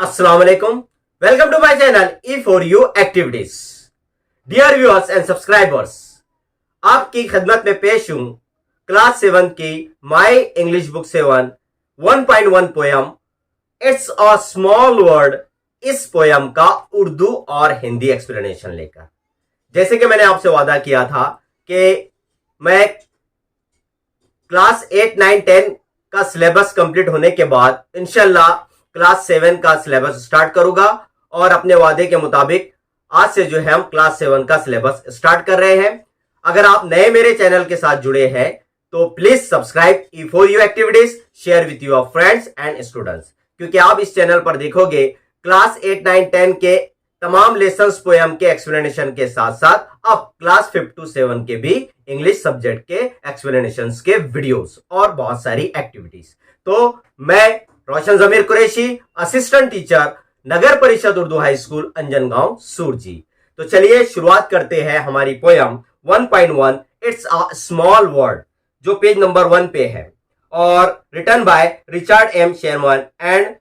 अस्सलाम वालेकुम। Welcome to my channel E for you activities. Dear viewers and subscribers, आपकी खिदमत में पेश हूं क्लास 7 की my English book 7 1.1 poem it's a small world. इस पोयम का उर्दू और हिंदी एक्सप्लेनेशन लेकर, जैसे कि मैंने आपसे वादा किया था कि मैं क्लास 8, 9, 10 का सिलेबस कंप्लीट होने के बाद इंशाल्लाह क्लास 7 का सिलेबस स्टार्ट करूंगा। और अपने वादे के मुताबिक आज से जो है हम क्लास 7 का सिलेबस स्टार्ट कर रहे हैं। अगर आप नए मेरे चैनल के साथ जुड़े हैं तो please subscribe E for you activities, share with your friends and students, क्योंकि आप इस चैनल पर देखोगे क्लास 8, 9, 10 के तमाम लेसन्स पोयम के एक्सप्लेनेशन के साथ साथ अब क्लास 5 to 7 के भी इंग्लिश सब्जेक्ट के एक्सप्लेनेशंस के वीडियोस और बहुत सारी एक्टिविटीज। तो मैं Roshan Zameer Qureshi, assistant teacher, Nagar Parishad Urdu high school Anjangaon Surji. तो चलिए शुरुआत करते हैं हमारी poem 1.1 it's a small world, जो पेज नंबर 1 पे है और written by Richard M Sherman and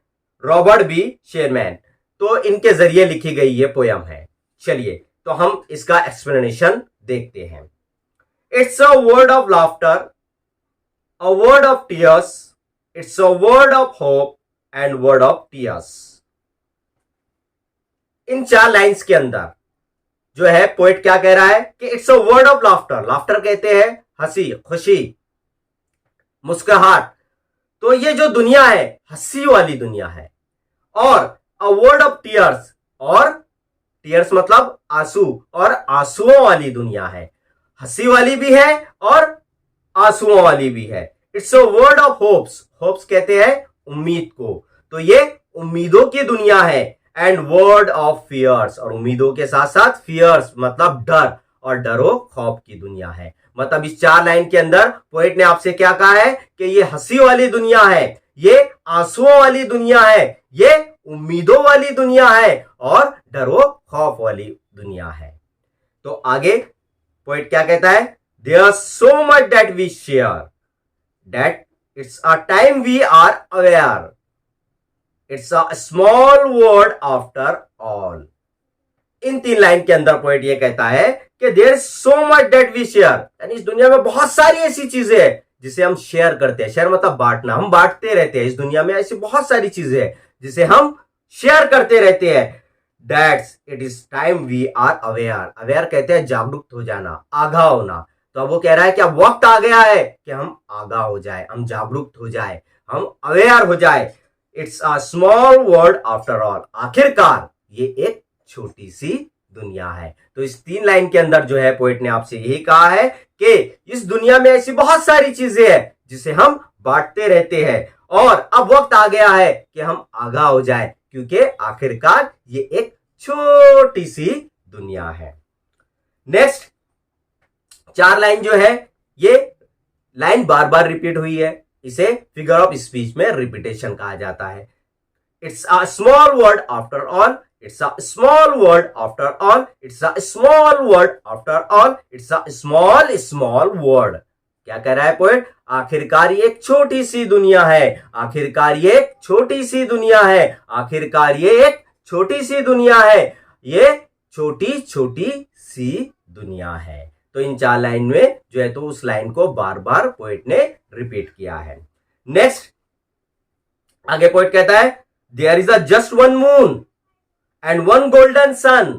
Robert B Sherman. तो इनके जरिए लिखी गई ये पोयम है। चलिए तो हम इसका एक्सप्लेनेशन देखते हैं। It's a word of laughter, a word of tears, it's a word of hope and word of tears. In 4 lines के अंदर जो है पोएट क्या कह रहा है कि it's a word of laughter. Laughter कहते हैं हंसी, खुशी, मुस्कुराहट। तो ये जो दुनिया है हंसी वाली दुनिया है। और अ वर्ड ऑफ टीयर्स, और टीयर्स मतलब आंसू, और आंसुओं वाली दुनिया है। हंसी वाली भी है और आंसुओं वाली भी है। It's a word of hopes, hopes कहते हैं उम्मीद को, तो ये उम्मीदों की दुनिया है। एंड वर्ड ऑफ फियर्स, और उम्मीदों के साथ साथ फियर्स मतलब डर, और डरो खौफ की दुनिया है। मतलब इस 4 लाइन के अंदर पोएट ने आपसे क्या कहा है कि ये हंसी वाली दुनिया है, ये आंसुओं वाली दुनिया है, ये उम्मीदों वाली दुनिया है, और डरो खौफ वाली दुनिया है। तो आगे पोएट क्या कहता है, there so much that we share, that it's a time we are aware, it's a small world after all. इन 3 लाइन के अंदर पोएट ये कहता है कि there is so much that we share, यानी इस दुनिया में बहुत सारी ऐसी चीजें हैं जिसे हम शेयर करते हैं। शेयर मतलब बांटना, हम बांटते रहते हैं। इस दुनिया में ऐसी बहुत सारी चीजें हैं जिसे हम शेयर करते रहते हैं। That's it is time we are aware, aware कहते हैं जागरूक हो जाना, आगाह होना। तो अब वो कह रहा है कि अब वक्त आ गया है कि हम आगाह हो जाए, हम जागरूक हो जाए, हम अवेयर हो जाए। It's a small world after all, आखिरकार ये एक छोटी सी दुनिया है। तो इस 3 लाइन के अंदर जो है पोएट ने आपसे यही कहा है कि इस दुनिया में ऐसी बहुत सारी चीजें हैं जिसे हम बांटते रहते हैं, और अब वक्त आ गया है कि हम आगाह हो जाए, क्योंकि आखिरकार ये एक छोटी सी दुनिया है। नेक्स्ट 4 लाइन जो है, ये लाइन बार बार रिपीट हुई है, इसे फिगर ऑफ स्पीच में रिपीटेशन कहा जाता है। It's a small world after all, it's a small world after all, it's a small world after all, it's a small small word. क्या कह रहा है पोएट, आखिरकार ये एक छोटी सी दुनिया है, आखिरकार ये एक छोटी सी दुनिया है, आखिरकार ये एक छोटी सी दुनिया है, ये छोटी छोटी सी दुनिया है। तो इन 4 लाइन में जो है तो उस लाइन को बार बार पोएट ने रिपीट किया है। नेक्स्ट आगे पोएट कहता है, there is a just one moon and one golden sun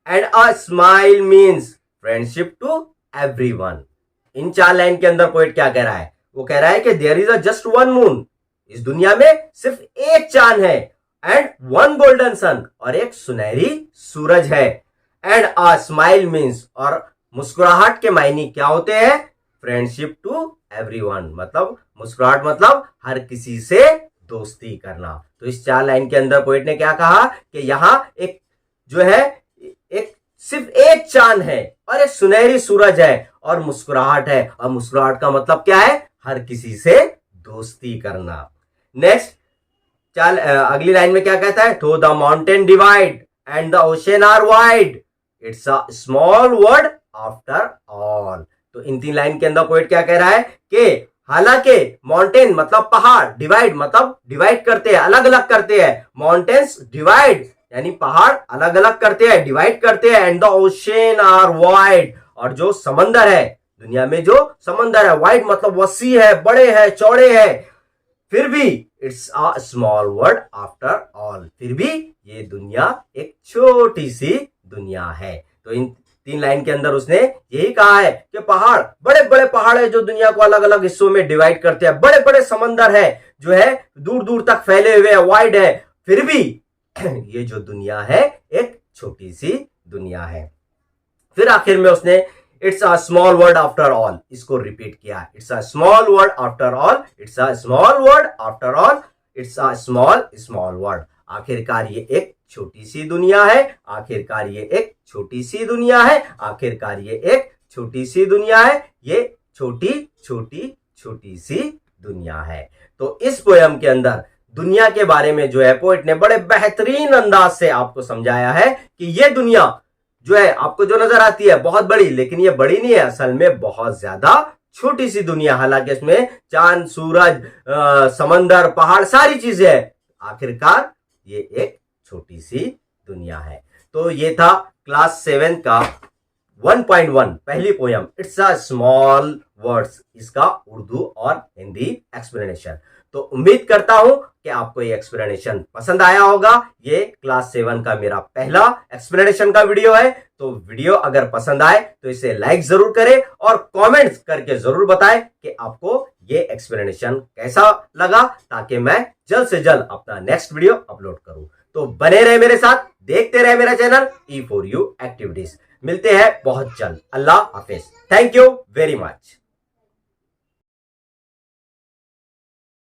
and a smile means friendship to everyone. इन 4 लाइन के अंदर पोएट क्या कह रहा है, वो कह रहा है कि there is a just one moon, इस दुनिया में सिर्फ एक चांद है, एंड वन गोल्डन सन, और एक सुनहरी सूरज है, एंड अ स्माइल मीन्स, और मुस्कुराहट के मायने क्या होते हैं, फ्रेंडशिप टू एवरीवन, मतलब मुस्कुराहट मतलब हर किसी से दोस्ती करना। तो इस 4 लाइन के अंदर पोएट ने क्या कहा कि यहां एक जो है एक सिर्फ एक चांद है और एक सुनहरी सूरज है और मुस्कुराहट है, और मुस्कुराहट का मतलब क्या है, हर किसी से दोस्ती करना। नेक्स्ट अगली लाइन में क्या कहता है, though the mountain divide and the ocean are wide, it's a small world after all. तो इन 3 लाइन के अंदर पोएट क्या कह रहा है कि हालांकि माउंटेन मतलब पहाड़, डिवाइड मतलब डिवाइड करते हैं, अलग अलग करते हैं, माउंटेन्स डिवाइड यानी पहाड़ अलग अलग करते हैं, डिवाइड करते हैं, and the ocean are wide, और जो समंदर है, दुनिया में जो समंदर है, वाइड मतलब वसी है, बड़े है, चौड़े है, फिर भी it's a small world after all, फिर भी ये दुनिया एक छोटी सी दुनिया है। तो इन 3 लाइन के अंदर उसने यही कहा है कि पहाड़, बड़े बड़े पहाड़ है जो दुनिया को अलग अलग हिस्सों में डिवाइड करते हैं, बड़े बड़े समंदर है जो है दूर दूर तक फैले हुए है, वाइड है, फिर भी ये जो दुनिया है एक छोटी सी दुनिया है। फिर आखिर में उसने it's a small world after all इसको रिपीट किया, it's a small world after all, it's a small world after all, it's a small small word. आखिरकार ये एक छोटी सी दुनिया है, आखिरकार ये एक छोटी सी दुनिया है, आखिरकार ये एक छोटी सी दुनिया है, ये छोटी छोटी छोटी सी दुनिया है। तो इस पोयम के अंदर दुनिया के बारे में जो है पोइट ने बड़े बेहतरीन अंदाज से आपको समझाया है कि ये दुनिया जो है आपको जो नजर आती है बहुत बड़ी, लेकिन ये बड़ी नहीं है, असल में बहुत ज्यादा छोटी सी दुनिया। हालांकि इसमें चांद, सूरज, समंदर, पहाड़ सारी चीजें है, आखिरकार ये एक छोटी सी दुनिया है। तो ये था क्लास 7 का 1.1 पहली poem it's a small words, इसका उर्दू और हिंदी एक्सप्लेनेशन। तो उम्मीद करता हूं कि आपको ये एक्सप्लेनेशन पसंद आया होगा। ये क्लास 7 का मेरा पहला एक्सप्लेनेशन का वीडियो है। तो वीडियो अगर पसंद आए तो इसे लाइक जरूर करें और कमेंट्स करके जरूर बताएं कि आपको ये एक्सप्लेनेशन कैसा लगा, ताकि मैं जल्द से जल्द अपना नेक्स्ट वीडियो अपलोड करूं। तो बने रहे मेरे साथ, देखते रहे मेरा चैनल E4U एक्टिविटीज। मिलते हैं बहुत जल्द। अल्लाह हाफिज। Thank you very much.